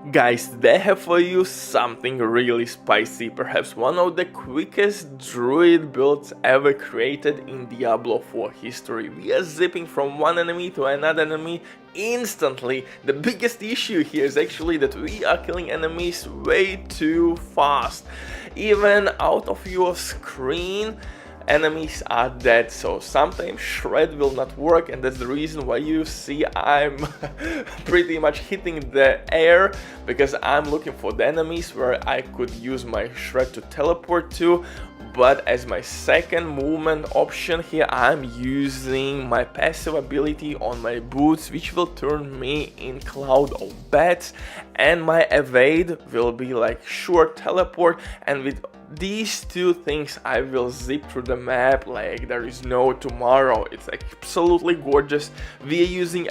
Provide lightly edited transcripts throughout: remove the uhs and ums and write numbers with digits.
Guys, today I have for you something really spicy, perhaps one of the quickest druid builds ever created in Diablo 4 history. We are zipping from one enemy to another enemy instantly. The biggest issue here is actually that we are killing enemies way too fast. Even out of your screen, enemies are dead, so sometimes shred will not work, and that's the reason why you see I'm pretty much hitting the air, because I'm looking for the enemies where I could use my shred to teleport to. But as my second movement option here, I'm using my passive ability on my boots, which will turn me in cloud of bats, and my evade will be like short teleport, and with these two things I will zip through the map like there is no tomorrow. It's absolutely gorgeous. We are using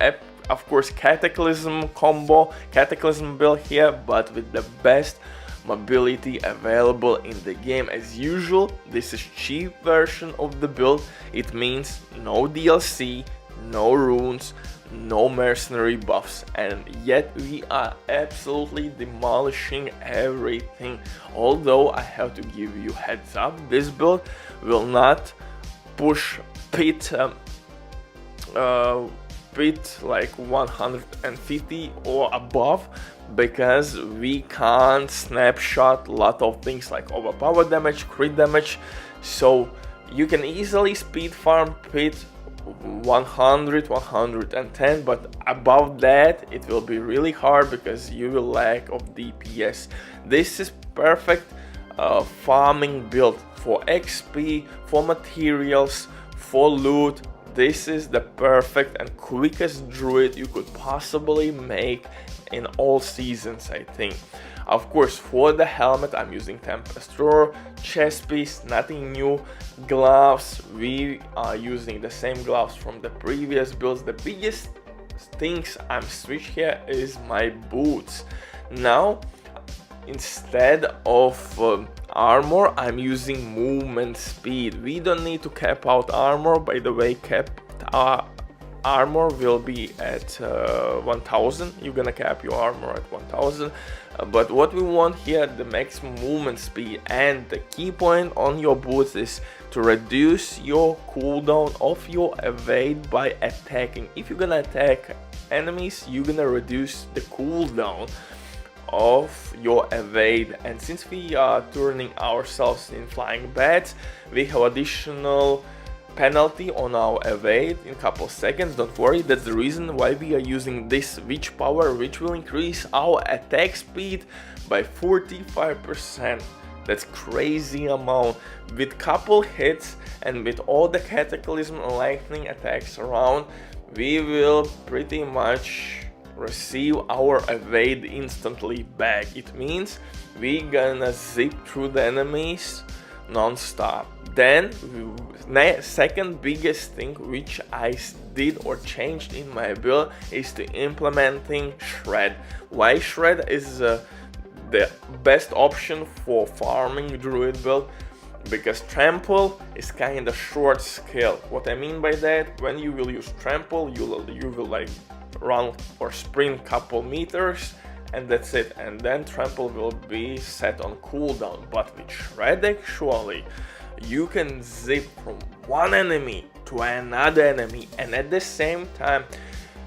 of course Cataclysm combo, Cataclysm build here, but with the best mobility available in the game. As usual, this is cheap version of the build. It means no DLC, no runes, no mercenary buffs, and yet we are absolutely demolishing everything. Although I have to give you heads up, this build will not push pit like 150 or above, because we can't snapshot a lot of things like overpower damage, crit damage, so you can easily speed farm pit 100, 110, but above that it will be really hard because you will lack of DPS. This is perfect farming build for XP, for materials, for loot. This is the perfect and quickest druid you could possibly make in all seasons, I think. Of course, for the helmet I'm using Tempest Roar, chest piece, nothing new. Gloves, we are using the same gloves from the previous builds. The biggest things I'm switching here is my boots. Now, instead of armor, I'm using movement speed. We don't need to cap out armor. By the way, capped armor will be at 1000. You're gonna cap your armor at 1000, but what we want here, the maximum movement speed, and the key point on your boots is to reduce your cooldown of your evade by attacking. If you're gonna attack enemies, you're gonna reduce the cooldown of your evade, and since we are turning ourselves in flying bats, we have additional penalty on our evade in a couple seconds. Don't worry, that's the reason why we are using this witch power, which will increase our attack speed by 45%. That's crazy amount. With couple hits and with all the cataclysm and lightning attacks around, we will pretty much receive our evade instantly back. It means we gonna zip through the enemies non-stop. Then second biggest thing which I did or changed in my build is to implementing shred. Why shred is the best option for farming druid build? Because trample is kind of short skill. What I mean by that, when you will use trample, you will like run or sprint couple meters and that's it, and then trample will be set on cooldown. But with shred, actually you can zip from one enemy to another enemy, and at the same time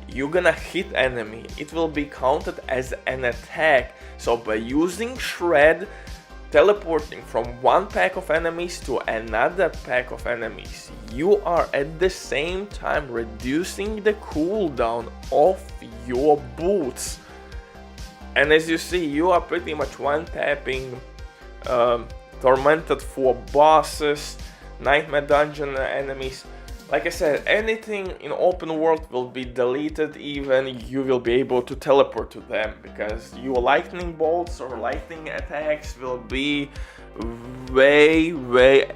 you're gonna hit enemy. It will be counted as an attack. So by using shred, teleporting from one pack of enemies to another pack of enemies, you are at the same time reducing the cooldown of your boots. And as you see, you are pretty much one tapping Tormented for bosses, Nightmare Dungeon enemies. Like I said, anything in open world will be deleted, even you will be able to teleport to them, because your lightning bolts or lightning attacks will be way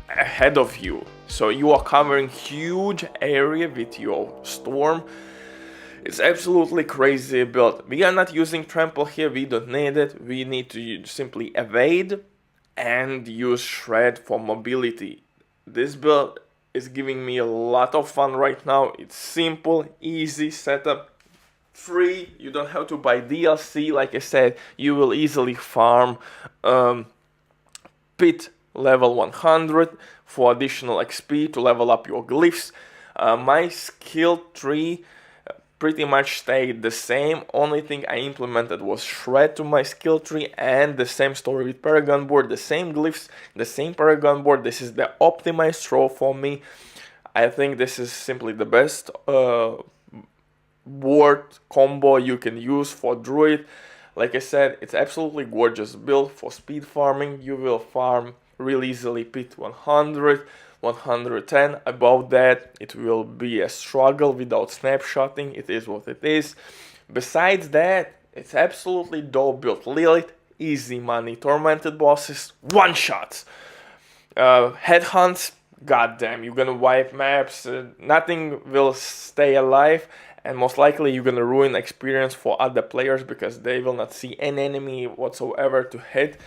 ahead of you. So you are covering huge area with your storm. It's absolutely crazy build. We are not using trample here, we don't need it. We need to simply evade and use shred for mobility. This build is giving me a lot of fun right now. It's simple, easy setup. free. You don't have to buy DLC. Like I said, you will easily farm pit level 100 for additional XP to level up your glyphs. My skill tree pretty much stayed the same. Only thing I implemented was shred to my skill tree, and the same story with Paragon board, the same glyphs, the same Paragon board. This is the optimized row for me. I think this is simply the best board combo you can use for Druid. Like I said, it's absolutely gorgeous build for speed farming. You will farm really easily pit 100, 110. Above that, it will be a struggle without snapshotting. It is what it is. Besides that, it's absolutely dope build. Lilith, easy money. Tormented bosses, one shots. Headhunts, goddamn, you're gonna wipe maps. Nothing will stay alive. And most likely you're gonna ruin experience for other players because they will not see an enemy whatsoever to hit.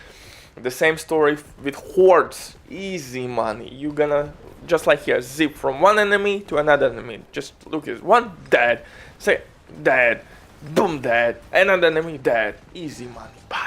The same story with hordes, easy money. You're gonna, just like here, zip from one enemy to another enemy. Just look at one, dead. Say, dead. Boom, dead. Another enemy, dead. Easy money. Pow.